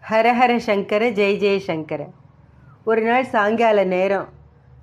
ஹரஹர சங்கர ஜெய் ஜெய் சங்கர. ஒரு நாள் சாயங்கால நேரம்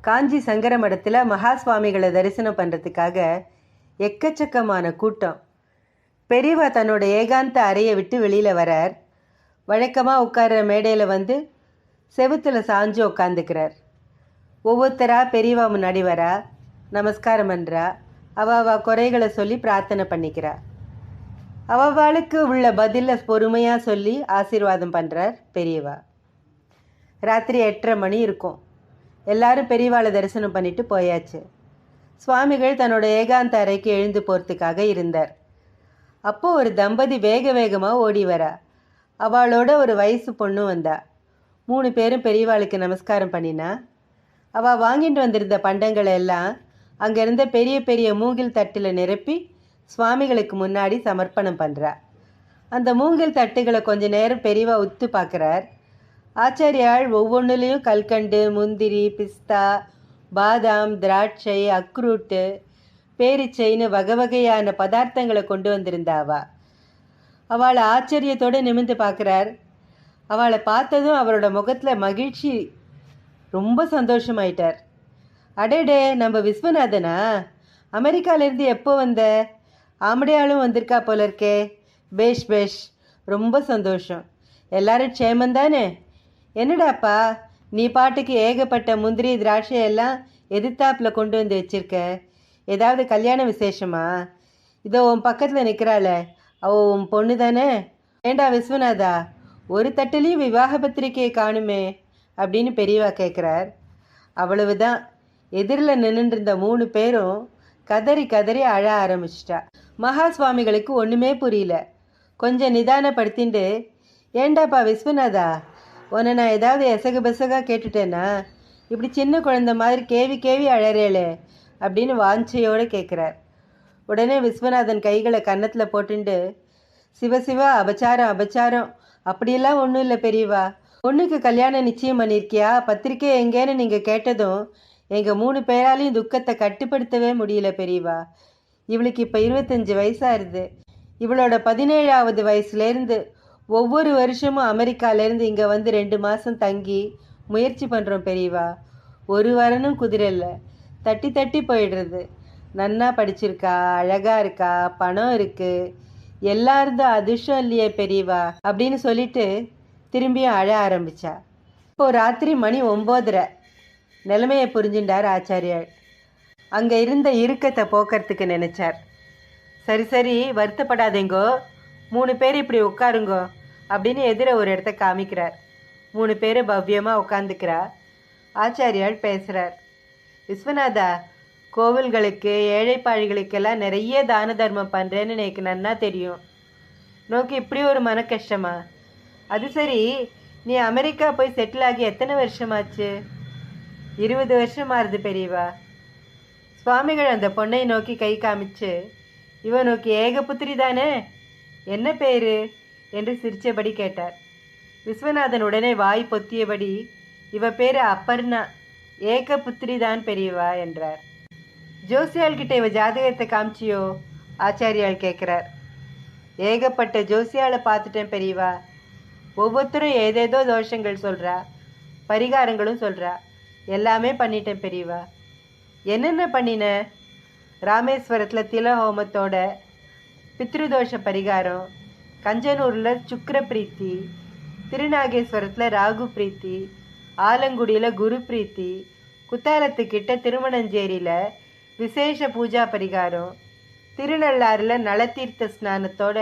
காஞ்சி சங்கர மடத்தில் மகா சுவாமிகளை தரிசனம் பண்ணுறதுக்காக எக்கச்சக்கமான கூட்டம். பெரியவா தன்னோட ஏகாந்த அறையை விட்டு வெளியில் வரார். வழக்கமாக உட்கார்ற மேடையில் வந்து செவுத்தில் சாஞ்சு உட்காந்துக்கிறார். ஒவ்வொருத்தராக பெரியவா முன்னாடி வரா, நமஸ்காரம் பண்ணுறா, அவ குறைகளை சொல்லி பிரார்த்தனை பண்ணிக்கிறா. அவளுக்கு உள்ள பதிலை பொறுமையாக சொல்லி ஆசீர்வாதம் பண்ணுறார் பெரியவா. ராத்திரி 8:30 மணி இருக்கும். எல்லாரும் பெரியவாளை தரிசனம் பண்ணிட்டு போயாச்சு. சுவாமிகள் தன்னோட ஏகாந்த அறைக்கு எழுந்து போகிறதுக்காக இருந்தார். அப்போது ஒரு தம்பதி வேக வேகமாக ஓடி வரா. அவளோட ஒரு வயசு பொண்ணு வந்தா. 3 பேரும் பெரியவாளுக்கு நமஸ்காரம் பண்ணினா. அவள் வாங்கிட்டு வந்திருந்த பண்டங்களை எல்லாம் அங்கே இருந்த பெரிய பெரிய மூங்கில் தட்டில் நிரப்பி சுவாமிகளுக்கு முன்னாடி சமர்ப்பணம் பண்ணுறா. அந்த மூங்கில் தட்டுகளை கொஞ்ச நேரம் பெரியவா உத்து பார்க்குறார். ஆச்சாரியாள் ஒவ்வொன்றுலேயும் கல்கண்டு, முந்திரி, பிஸ்தா, பாதாம், திராட்சை, அக்ரூட்டு, பேரிச்சைன்னு வகை வகையான பதார்த்தங்களை கொண்டு வந்திருந்தாவா. அவளை ஆச்சரியத்தோடு நிமிர்ந்து பார்க்குறார். அவளை பார்த்ததும் அவரோட முகத்தில் மகிழ்ச்சி, ரொம்ப சந்தோஷமாயிட்டார். அடேடே, நம்ம விஸ்வநாதனா? அமெரிக்காவிலேருந்து எப்போ வந்த? ஆம்படையாளும் வந்திருக்கா போல இருக்கே. பேஷ் பேஷ், ரொம்ப சந்தோஷம். எல்லாரும் க்ஷேமந்தானே? என்னடாப்பா, நீ பாட்டுக்கு ஏகப்பட்ட முந்திரி திராட்சையெல்லாம் எதிர்த்தாப்பில் கொண்டு வந்து வச்சிருக்க. ஏதாவது கல்யாண விசேஷமா? இதோ உன் பக்கத்தில் நிற்கிறாள, அவள் உன் பொண்ணு தானே? ஏண்டா விஸ்வநாதா, ஒரு தட்டுலேயும் விவாக பத்திரிக்கையை காணுமே அப்படின்னு பெரியவா கேட்குறார். அவ்வளவுதான். எதிரில் நின்றுருந்த 3 பேரும் கதறி கதறி அழ ஆரம்பிச்சிட்டா. மகா சுவாமிகளுக்கு ஒன்றுமே புரியல. கொஞ்சம் நிதானப்படுத்திண்டு, ஏண்டாப்பா விஸ்வநாதா, உன்னை நான் ஏதாவது எசகு பெசகாக கேட்டுட்டேன்னா? இப்படி சின்ன குழந்தை மாதிரி கேவி கேவி அழறேளே அப்படின்னு வாஞ்சையோடு கேட்குறார். உடனே விஸ்வநாதன் கைகளை கன்னத்தில் போட்டுண்டு, சிவசிவா, அபச்சாரம் அபச்சாரம், அப்படியெல்லாம் ஒன்றும் இல்லை பெரியவா. பொண்ணுக்கு கல்யாணம் நிச்சயம் பண்ணியிருக்கியா? பத்திரிக்கை எங்கேன்னு நீங்கள் கேட்டதும் எங்கள் 3 பேராலையும் துக்கத்தை கட்டுப்படுத்தவே முடியல பெரியவா. இவளுக்கு இப்போ 25 வயசாயிருது. இவளோட 17ஆவது வயசுலேருந்து ஒவ்வொரு வருஷமும் அமெரிக்காலேருந்து இங்கே வந்து 2 மாதம் தங்கி முயற்சி பண்ணுறோம் பெரியவா. ஒரு வரனும் குதிரையில்ல, தட்டி தட்டி போயிடுறது. நன்னா படிச்சிருக்கா, அழகாக இருக்கா, பணம் இருக்குது, எல்லாருந்தும் அதிர்ஷ்டம் இல்லையே பெரியவா அப்படின்னு சொல்லிட்டு திரும்பியும் அழ ஆரம்பித்தா. இப்போது ராத்திரி மணி 9:30. நிலைமையை புரிஞ்சுட்டார் ஆச்சாரியாள். அங்கே இருந்த இறுக்கத்தை போக்கிறதுக்கு நினச்சார். சரி சரி, வருத்தப்படாதேங்கோ, 3 பேர் இப்படி உட்காருங்கோ அப்படின்னு எதிர ஒரு இடத்த காமிக்கிறார். 3 பேர் பவ்யமாக உட்காந்துக்கிறா. ஆச்சாரியாள் பேசுகிறார். விஸ்வநாதா, கோவில்களுக்கு ஏழைப்பாழிகளுக்கெல்லாம் நிறைய தான தர்மம் பண்ணுறேன்னு எனக்கு நன்னா தெரியும். நோக்கி இப்படி ஒரு மன கஷ்டமா? அது சரி, நீ அமெரிக்கா போய் செட்டில் ஆகி எத்தனை வருஷமாச்சு? 20 வருஷமாகுது பெரியவா. சுவாமிகள் அந்த பொண்ணை நோக்கி கை காமிச்சு, இவன் நோக்கி ஏகபுத்திரி தானே, என்ன பேரு என்று சிரித்தபடி கேட்டார். விஸ்வநாதன் உடனே வாய் பொத்தியபடி, இவ பேர் அப்பர்ணா, ஏகபுத்திரி தான் பெரியவா என்றார். ஜோசியாள்கிட்ட இவ ஜாதகத்தை காமிச்சியோ? ஆச்சாரியால் கேட்குறார். ஏகப்பட்ட ஜோசியாளை பார்த்துட்டேன் பெரியவா. ஒவ்வொருத்தரும் ஏதேதோ தோஷங்கள் சொல்கிறா, பரிகாரங்களும் சொல்கிறா. எல்லாமே பண்ணிட்டேன் பெரியவா. என்னென்ன பண்ணின? ராமேஸ்வரத்தில் திலஹோமத்தோட பித்ருதோஷ பரிகாரம், கஞ்சனூரில் சுக்கர பிரீத்தி, திருநாகேஸ்வரத்தில் ராகு பிரீத்தி, ஆலங்குடியில் குரு பிரீத்தி, குத்தாலத்துக்கிட்ட திருமணஞ்சேரியில் விசேஷ பூஜா பரிகாரம், திருநள்ளாறில் நலத்தீர்த்த ஸ்நானத்தோட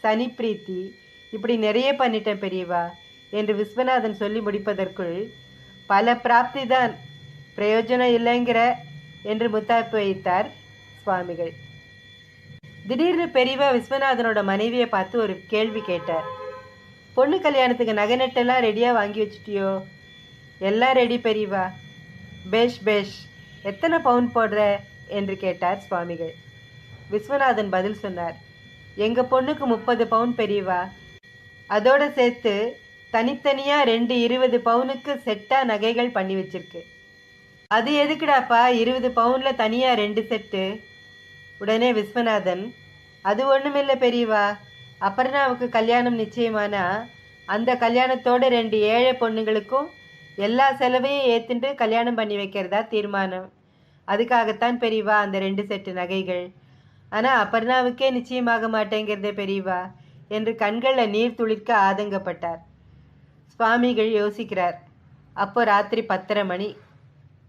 சனி பிரீத்தி, இப்படி நிறைய பண்ணிட்டேன் பெரியவா என்று விஸ்வநாதன் சொல்லி முடிப்பதற்குள், பல பிராப்தி தான், பிரயோஜனம் இல்லைங்கிற என்று முத்தாய்ப்பு வைத்தார் சுவாமிகள். திடீர்னு பெரியவா விஸ்வநாதனோட மனைவியை பார்த்து ஒரு கேள்வி கேட்டார். பொண்ணு கல்யாணத்துக்கு நகை நட்டெல்லாம் ரெடியாக வாங்கி வச்சுட்டியோ? எல்லாம் ரெடி பெரியவா. பேஷ் பேஷ், எத்தனை பவுன் போடுற என்று கேட்டார் சுவாமிகள். விஸ்வநாதன் பதில் சொன்னார். எங்கள் பொண்ணுக்கு 30 பவுன் பெரியவா. அதோடு சேர்த்து தனித்தனியாக 2 20 பவுனுக்கு செட்டாக நகைகள் பண்ணி வச்சிருக்கு. அது எதுக்குடாப்பா 20 பவுனில் தனியாக 2 செட்டு? உடனே விஸ்வநாதன், அது ஒன்றுமில்லை பெரியவா, அபர்ணாவுக்கு கல்யாணம் நிச்சயமானா அந்த கல்யாணத்தோட 2 ஏழை பொண்ணுங்களுக்கும் எல்லா செலவையும் ஏற்றுண்டு கல்யாணம் பண்ணி வைக்கிறதா தீர்மானம். அதுக்காகத்தான் பெரியவா அந்த 2 செட்டு நகைகள். ஆனால் அபர்ணாவுக்கே நிச்சயமாக மாட்டேங்கிறதே பெரியவா என்று கண்களில் நீர் துளிர்க்க ஆதங்கப்பட்டார். சுவாமிகள் யோசிக்கிறார். அப்போ ராத்திரி 10:30 மணி.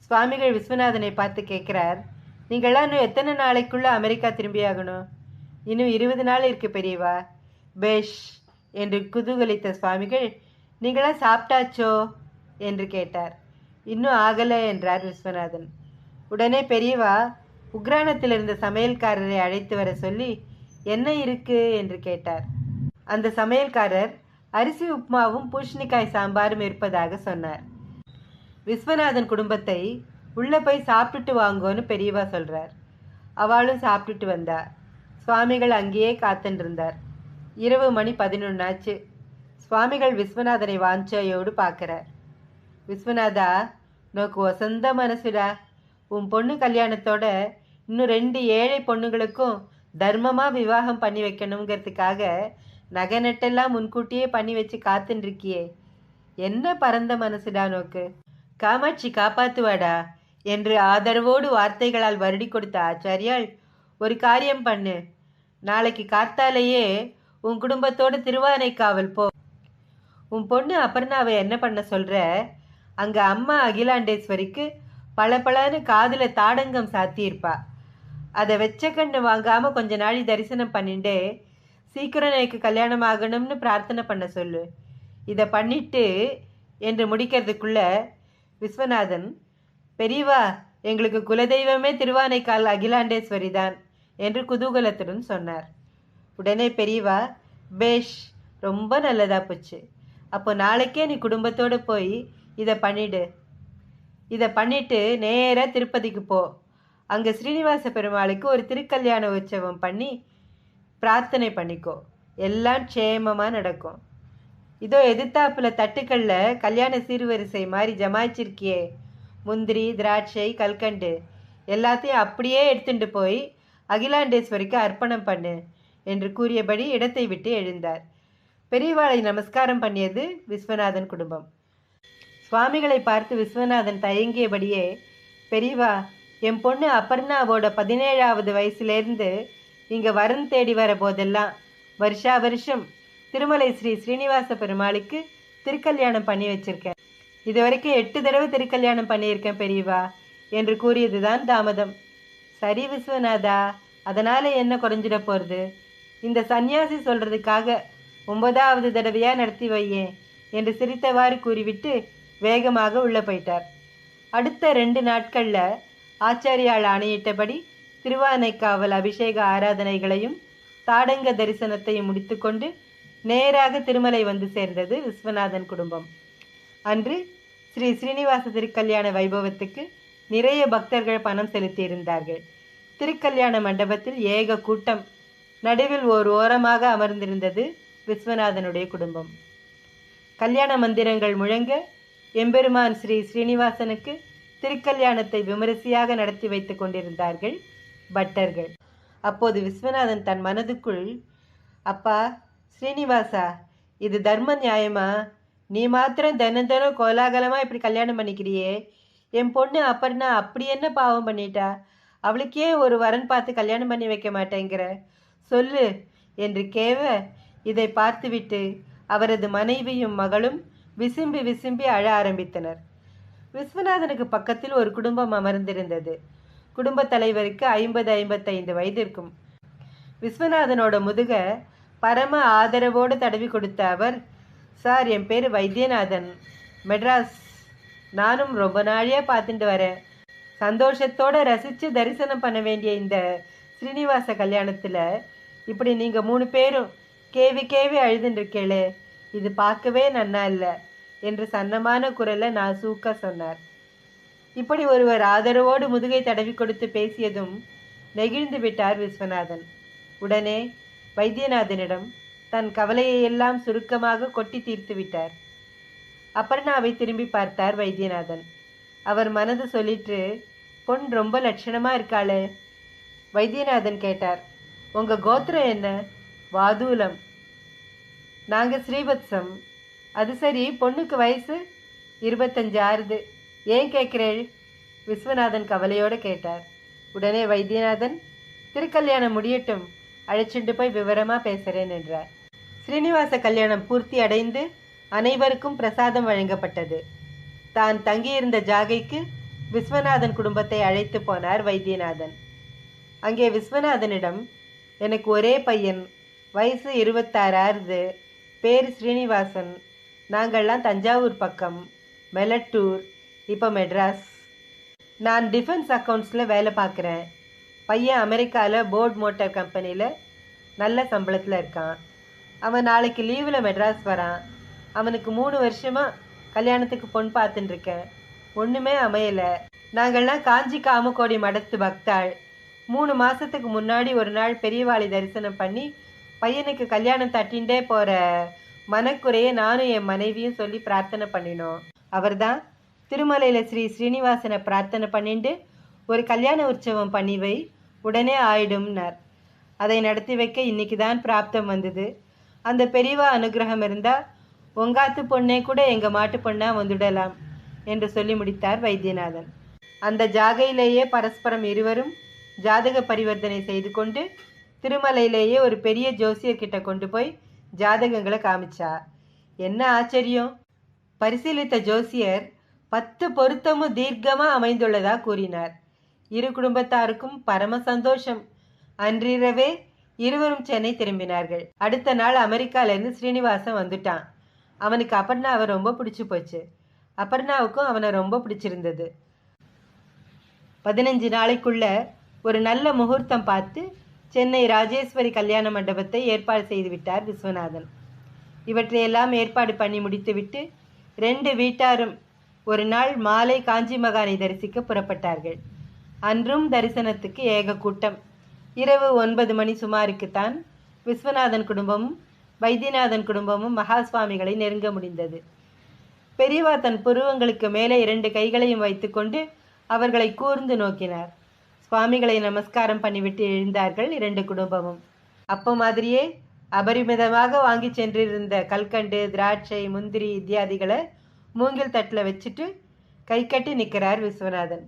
சுவாமிகள் விஸ்வநாதனை பார்த்து கேட்குறார், நீங்களாம் இன்னும் எத்தனை நாளைக்குள்ளே அமெரிக்கா திரும்பியாகணும்? இன்னும் 20 நாள் இருக்கு பெரியவா. பேஷ் என்று குதூகலித்த சுவாமிகள், நீங்களாம் சாப்பிட்டாச்சோ என்று கேட்டார். இன்னும் ஆகலை என்றார் விஸ்வநாதன். உடனே பெரியவா உக்ரானத்தில் இருந்த சமையல்காரரை அழைத்து வர சொல்லி, என்ன இருக்கு என்று கேட்டார். அந்த சமையல்காரர் அரிசி உப்மாவும் பூஷணிக்காய் சாம்பாரும் இருப்பதாக சொன்னார். விஸ்வநாதன் குடும்பத்தை உள்ளே போய் சாப்பிட்டுட்டு வாங்கோன்னு பெரியவா சொல்கிறார். அவளும் சாப்பிட்டுட்டு வந்தா. சுவாமிகள் அங்கேயே காத்துருந்தார். இரவு மணி 11 ஆச்சு. சுவாமிகள் விஸ்வநாதனை வாஞ்சையோடு பார்க்குறார். விஸ்வநாதா, நோக்கு வசந்த மனசுடா. உன் பொண்ணு கல்யாணத்தோட இன்னும் 2 ஏழை பொண்ணுங்களுக்கும் தர்மமாக விவாகம் பண்ணி வைக்கணுங்கிறதுக்காக நகை நட்டெல்லாம் முன்கூட்டியே பண்ணி வச்சு காத்துருக்கியே. என்ன பரந்த மனசுடா நோக்கு. காமாட்சி காப்பாத்துவாடா என்று ஆதரவோடு வார்த்தைகளால் வருடி கொடுத்த ஆச்சாரியால், ஒரு காரியம் பண்ணு, நாளைக்கு கார்த்தாலேயே உன் குடும்பத்தோடு திருவானைக்காவல் போ. உன் பொண்ணு அபர்ணாவை என்ன பண்ண சொல்கிற? அங்கே அம்மா அகிலாண்டேஸ்வரிக்கு பளபளன்னு காதில் தாடங்கம் சாத்தியிருப்பா. அதை வெச்ச கண்ணு வாங்காமல் கொஞ்ச நாளி தரிசனம் பண்ணிட்டு சீக்கிரம் எனக்கு கல்யாணம் ஆகணும்னு பிரார்த்தனை பண்ண சொல்லு. இதை பண்ணிட்டு என்று முடிக்கிறதுக்குள்ள விஸ்வநாதன், பெரியவா, எங்களுக்கு குலதெய்வமே திருவானைக்கால் அகிலாண்டேஸ்வரி தான் என்று குதூகலத்துடன் சொன்னார். உடனே பெரியவா, பேஷ், ரொம்ப நல்லதா போச்சு. அப்போ நாளைக்கே நீ குடும்பத்தோடு போய் இதை பண்ணிட்டு நேராக திருப்பதிக்கு போ. அங்கே ஸ்ரீனிவாச பெருமாளுக்கு ஒரு திருக்கல்யாண உற்சவம் பண்ணி பிரார்த்தனை பண்ணிக்கோ. எல்லாம் க்ஷேமமாக நடக்கும். இதோ எதிர்த்தாப்பில் தட்டுக்களில் கல்யாண சீர்வரிசை மாதிரி ஜமாய்ச்சிருக்கியே, முந்திரி, திராட்சை, கல்கண்டு எல்லாத்தையும் அப்படியே எடுத்துட்டு போய் அகிலாண்டேஸ்வரிக்கு அர்ப்பணம் பண்ணு என்று கூறியபடி இடத்தை விட்டு எழுந்தார். பெரியவாளை நமஸ்காரம் பண்ணியது விஸ்வநாதன் குடும்பம். சுவாமிகளை பார்த்து விஸ்வநாதன் தயங்கியபடியே, பெரியவா, என் பொண்ணு அபர்ணாவோட 17வது வயசுலேருந்து இங்கே வரன் தேடி வர போதெல்லாம் வருஷா வருஷம் திருமலை ஸ்ரீ ஸ்ரீனிவாச பெருமாளுக்கு திருக்கல்யாணம் பண்ணி வச்சிருக்கேன். இது வரைக்கும் 8 தடவை திருக்கல்யாணம் பண்ணியிருக்கேன் பெரியவா என்று கூறியதுதான் தாமதம். சரி விஸ்வநாதா, அதனால் என்ன குறைஞ்சிட போகிறது? இந்த சந்நியாசி சொல்கிறதுக்காக 9வது தடவையாக நடத்தி வையேன் என்று சிரித்தவாறு கூறிவிட்டு வேகமாக உள்ளே போயிட்டார். அடுத்த 2 நாட்களில் ஆச்சாரியால் ஆணையிட்டபடி திருவானைக்காவல் அபிஷேக ஆராதனைகளையும் தாடங்க தரிசனத்தையும் முடித்துக்கொண்டு நேராக திருமலை வந்து சேர்ந்தது விஸ்வநாதன் குடும்பம். அன்று ஸ்ரீ ஸ்ரீனிவாச திருக்கல்யாண வைபவத்துக்கு நிறைய பக்தர்கள் பணம் செலுத்தியிருந்தார்கள். திருக்கல்யாண மண்டபத்தில் ஏக கூட்டம். நடுவில் ஓர் ஓரமாக அமர்ந்திருந்தது விஸ்வநாதனுடைய குடும்பம். கல்யாண மந்திரங்கள் முழங்க எம்பெருமான் ஸ்ரீ ஸ்ரீனிவாசனுக்கு திருக்கல்யாணத்தை விமரிசையாக நடத்தி வைத்து கொண்டிருந்தார்கள் பட்டர்கள். அப்போது விஸ்வநாதன் தன் மனதுக்குள், அப்பா ஸ்ரீனிவாசா, இது தர்ம நியாயமா? நீ மாத்திரம் தினம் கோலாகலமாக இப்படி கல்யாணம் பண்ணிக்கிறியே. என் பொண்ணு அபர்ணா அப்படி என்ன பாவம் பண்ணிட்டா? அவளுக்கே ஒரு வரன் பார்த்து கல்யாணம் பண்ணி வைக்க மாட்டேங்கிற, சொல்லு என்று கேவ, இதை பார்த்துவிட்டு அவரது மனைவியும் மகளும் விசும்பி விசும்பி அழ ஆரம்பித்தனர். விஸ்வநாதனுக்கு பக்கத்தில் ஒரு குடும்பம் அமர்ந்திருந்தது. குடும்ப தலைவருக்கு 50-55 வயது இருக்கும். விஸ்வநாதனோட முதுக பரம ஆதரவோடு தடவி கொடுத்த அவர், சார், என் பேர் வைத்தியநாதன், மெட்ராஸ். நானும் ரொம்ப நாளையாக பார்த்துட்டு வரேன். சந்தோஷத்தோடு ரசித்து தரிசனம் பண்ண வேண்டிய இந்த ஸ்ரீனிவாச கல்யாணத்தில் இப்படி நீங்கள் 3 பேரும் கேவி கேவி அழுதுன்றிருக்கேளே, இது பார்க்கவே நன்னா இல்லை என்று சன்னமான குரலில் நாசூக்கா சொன்னார். இப்படி ஒருவர் ஆதரவோடு முதுகை தடவி கொடுத்து பேசியதும் நெகிழ்ந்து விட்டார் விஸ்வநாதன். உடனே வைத்தியநாதனிடம் தன் கவலையெல்லாம் சுருக்கமாக கொட்டி தீர்த்து விட்டார். அபர்ணாவை திரும்பி பார்த்தார் வைத்தியநாதன். அவர் மனது சொல்லிட்டு, பொன் ரொம்ப லட்சணமாக இருக்காளே. வைத்தியநாதன் கேட்டார், உங்கள் கோத்திரம் என்ன? வாதூலம். நாங்கள் ஸ்ரீவத்சம். அது சரி, பொண்ணுக்கு வயசு 25 ஆறுது, ஏன் கேட்கிறேள்? விஸ்வநாதன் கவலையோடு கேட்டார். உடனே வைத்தியநாதன், திருக்கல்யாணம் முடியட்டும், அழைச்சிட்டு போய் விவரமா பேசுறேன் என்றார். ஸ்ரீனிவாச கல்யாணம் பூர்த்தி அடைந்து அனைவருக்கும் பிரசாதம் வழங்கப்பட்டது. தான் தங்கியிருந்த ஜாகைக்கு விஸ்வநாதன் குடும்பத்தை அழைத்து போனார் வைத்தியநாதன். அங்கே விஸ்வநாதனிடம், எனக்கு ஒரே பையன், வயசு 26 ஆறுது, பேர் ஸ்ரீனிவாசன், நாங்கள்லாம் தஞ்சாவூர் பக்கம், மெலட்டூர், இப்போ மெட்ராஸ். நான் டிஃபென்ஸ் அக்கௌண்ட்ஸில் வேலை பார்க்குறேன். பையன் அமெரிக்காவில் போர்ட் மோட்டார் கம்பெனியில் நல்ல சம்பளத்தில் இருக்கான். அவன் நாளைக்கு லீவில் மெட்ராஸ் வரான். அவனுக்கு 3 வருஷமாக கல்யாணத்துக்கு பொன் பார்த்துட்டுருக்கேன். ஒன்றுமே அமையலை. நாங்கள்லாம் காஞ்சி காமக்கோடி மடத்து பக்தாள். 3 மாதத்துக்கு முன்னாடி ஒரு நாள் பெரியவாளை தரிசனம் பண்ணி பையனுக்கு கல்யாணம் தட்டின்ண்டே போகிற மனக்குறையை நானும் என் மனைவியும் சொல்லி பிரார்த்தனை பண்ணினோம். அவர்தான் திருமலையில் ஸ்ரீனிவாசனை பிரார்த்தனை பண்ணிட்டு ஒரு கல்யாண உற்சவம் பண்ணி வை, உடனே ஆயிடும்னார். அதை நடத்தி வைக்க இன்னைக்கு தான் பிராப்தம் வந்தது. அந்த பெரியவா அனுகிரகம் இருந்தால் உங்காத்து பொண்ணே கூட எங்கள் மாட்டு பொண்ணா வந்துடலாம் என்று சொல்லி முடித்தார் வைத்தியநாதன். அந்த ஜாகையிலேயே பரஸ்பரம் இருவரும் ஜாதக பரிவர்த்தனை செய்து கொண்டு திருமலையிலேயே ஒரு பெரிய ஜோசியர்கிட்ட கொண்டு போய் ஜாதகங்களை காமிச்சா. என்ன ஆச்சரியம்! பரிசீலித்த ஜோசியர் 10 பொருத்தமும் தீர்க்கமாக அமைந்துள்ளதா கூறினார். இரு குடும்பத்தாருக்கும் பரம சந்தோஷம். அன்றிரவே இருவரும் சென்னை திரும்பினார்கள். அடுத்த நாள் அமெரிக்காவிலேருந்து ஸ்ரீனிவாசன் வந்துட்டான். அவனுக்கு அபர்ணாவை ரொம்ப பிடிச்சி போச்சு. அபர்ணாவுக்கும் அவனை ரொம்ப பிடிச்சிருந்தது. 15 நாளைக்குள்ள ஒரு நல்ல முகூர்த்தம் பார்த்து சென்னை ராஜேஸ்வரி கல்யாண மண்டபத்தை ஏற்பாடு செய்து விட்டார் விஸ்வநாதன். இவற்றையெல்லாம் ஏற்பாடு பண்ணி முடித்துவிட்டு 2 வீட்டாரும் ஒரு நாள் மாலை காஞ்சி மகானை தரிசிக்க புறப்பட்டார்கள். அன்றும் தரிசனத்துக்கு ஏக கூட்டம். இரவு 9 மணி சுமாருக்குத்தான் விஸ்வநாதன் குடும்பமும் வைத்தியநாதன் குடும்பமும் மகா சுவாமிகளை நெருங்க முடிந்தது. பெரியவா தன் புருவங்களுக்கு மேலே 2 கைகளையும் வைத்துக்கொண்டு அவர்களை கூர்ந்து நோக்கினார். சுவாமிகளை நமஸ்காரம் பண்ணிவிட்டு எழுந்தார்கள் 2 குடும்பமும். அப்போ மாதிரியே அபரிமிதமாக வாங்கி சென்றிருந்த கல்கண்டு, திராட்சை, முந்திரி இத்தியாதிகளை மூங்கில் தட்டில் வச்சுட்டு கை கட்டி நிற்கிறார் விஸ்வநாதன்.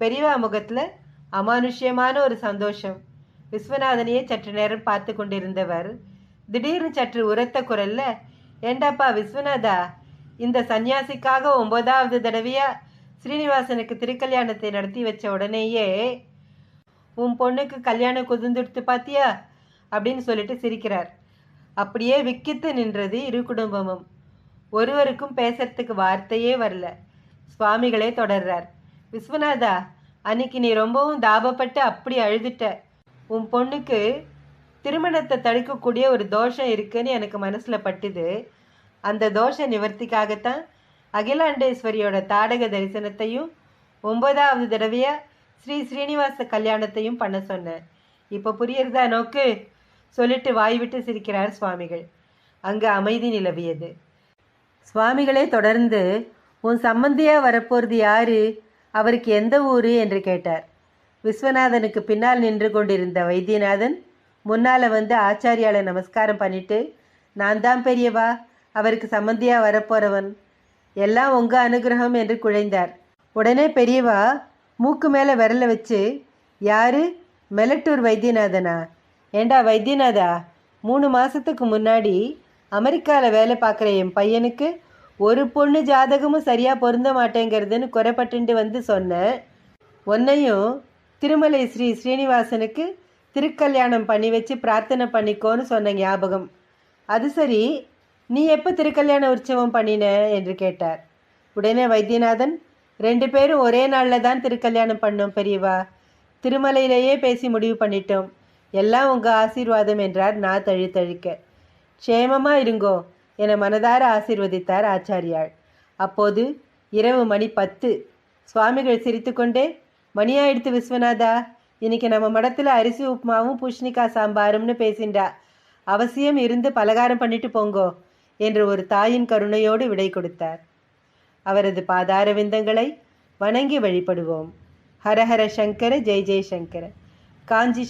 பெரியவா முகத்தில் அமானுஷ்யமான ஒரு சந்தோஷம். விஸ்வநாதனையே சற்று நேரம் பார்த்து கொண்டிருந்தவர் திடீர்னு சற்று உரத்த குரல்ல, ஏண்டாப்பா விஸ்வநாதா, இந்த சன்னியாசிக்காக 9வது தடவையா ஸ்ரீனிவாசனுக்கு திருக்கல்யாணத்தை நடத்தி வச்ச உடனேயே உன் பொண்ணுக்கு கல்யாணம் குதிர்ந்துடுத்து பாத்தியா அப்படின்னு சொல்லிட்டு சிரிக்கிறார். அப்படியே விக்கித்து நின்றது இரு குடும்பமும். ஒருவருக்கும் பேசுறதுக்கு வார்த்தையே வரல. சுவாமிகளே தொடர்றார். விஸ்வநாதா, அன்னைக்கு நீ ரொம்பவும் தாபப்பட்டு அப்படி அழுதுட்ட. உன் பொண்ணுக்கு திருமணத்தை தடுக்கக்கூடிய ஒரு தோஷம் இருக்குன்னு எனக்கு மனசில் பட்டுது. அந்த தோஷ நிவர்த்திக்காகத்தான் அகிலாண்டேஸ்வரியோட தாடக தரிசனத்தையும் 9வது தடவையா ஸ்ரீனிவாச கல்யாணத்தையும் பண்ண சொன்னேன். இப்போ புரியுறதா நோக்கு சொல்லிட்டு வாய் விட்டு சிரிக்கிறார் சுவாமிகள். அங்கு அமைதி நிலவியது. சுவாமிகளே தொடர்ந்து, உன் சம்பந்தியாக வரப்போகிறது யாரு, அவருக்கு எந்த ஊர் என்று கேட்டார். விஸ்வநாதனுக்கு பின்னால் நின்று கொண்டிருந்த வைத்தியநாதன் முன்னால் வந்து ஆச்சாரியாலை நமஸ்காரம் பண்ணிட்டு, நான் தான் பெரியவா, அவருக்கு சம்பந்தியாக வரப்போகிறவன், எல்லாம் உங்கள் அனுகிரகம் என்று குழைந்தார். உடனே பெரியவா மூக்கு மேலே விரல வச்சு, யாரு, மெலட்டூர் வைத்தியநாதனா? ஏண்டா வைத்தியநாதா, 3 மாதத்துக்கு முன்னாடி அமெரிக்காவில் வேலை பார்க்குற என் பையனுக்கு ஒரு பொண்ணு ஜாதகமும் சரியாக பொருந்த மாட்டேங்கிறதுன்னு குறைப்பட்டு வந்து சொன்னேன். உன்னையும் திருமலை ஸ்ரீனிவாசனுக்கு திருக்கல்யாணம் பண்ணி வச்சு பிரார்த்தனை பண்ணிக்கோன்னு சொன்ன ஞாபகம். அது சரி, நீ எப்போ திருக்கல்யாண உற்சவம் பண்ணின என்று கேட்டார். உடனே வைத்தியநாதன், 2 பேரும் ஒரே நாளில் தான் திருக்கல்யாணம் பண்ணோம் பெரியவா. திருமலையிலேயே பேசி முடிவு பண்ணிட்டோம். எல்லாம் உங்கள் ஆசீர்வாதம் என்றார் நான் தழுத்தழுக்க. க்ஷேமமாக இருங்கோ என மனதார ஆசீர்வதித்தார் ஆச்சாரியாள். அப்போது இரவு மணி 10. சுவாமிகள் சிரித்துக்கொண்டே, மணியாயிடுத்து விஸ்வநாதா, இன்னைக்கு நம்ம மடத்தில் அரிசி உப்புமாவும் பூஷ்ணிக்காய் சாம்பாரும்னு பேசிண்டா, அவசியம் இருந்து பலகாரம் பண்ணிட்டு போங்கோ என்று ஒரு தாயின் கருணையோடு விடை கொடுத்தார். அவரது பாதார விந்தங்களை வணங்கி வழிபடுவோம். ஹரஹர சங்கர, ஜெய் ஜெய் சங்கர. காஞ்சி